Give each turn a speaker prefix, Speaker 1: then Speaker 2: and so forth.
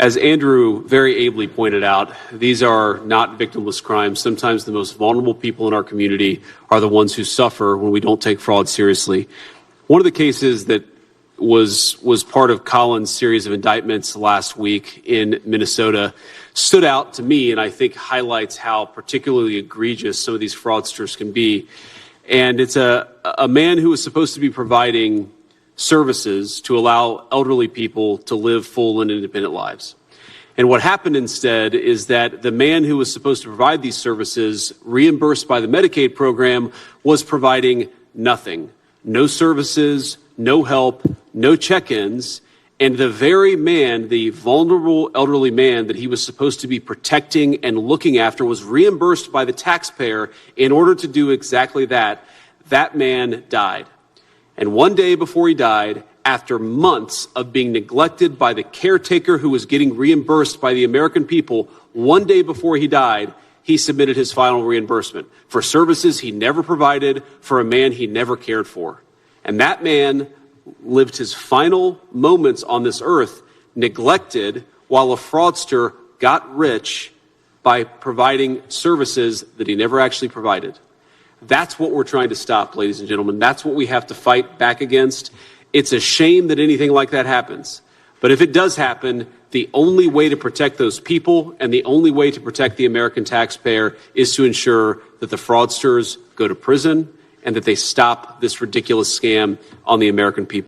Speaker 1: As Andrew very ably pointed out, these are not victimless crimes. Sometimes the most vulnerable people in our community are the ones who suffer when we don't take fraud seriously. One of the cases that was part of Colin's series of indictments last week in Minnesota stood out to me, and I think highlights how particularly egregious some of these fraudsters can be. And it's a man who was supposed to be providing services to allow elderly people to live full and independent lives. And what happened instead is that the man who was supposed to provide these services, reimbursed by the Medicaid program, was providing nothing. No services, no help, no check-ins. And the very man, the vulnerable elderly man that he was supposed to be protecting and looking after, was reimbursed by the taxpayer in order to do exactly that. That man died. And one day before he died, after months of being neglected by the caretaker who was getting reimbursed by the American people, one day before he died, he submitted his final reimbursement for services he never provided for a man he never cared for. And that man lived his final moments on this earth neglected, while a fraudster got rich by providing services that he never actually provided. That's what we're trying to stop, ladies and gentlemen. That's what we have to fight back against. It's a shame that anything like that happens. But if it does happen, the only way to protect those people and the only way to protect the American taxpayer is to ensure that the fraudsters go to prison and that they stop this ridiculous scam on the American people.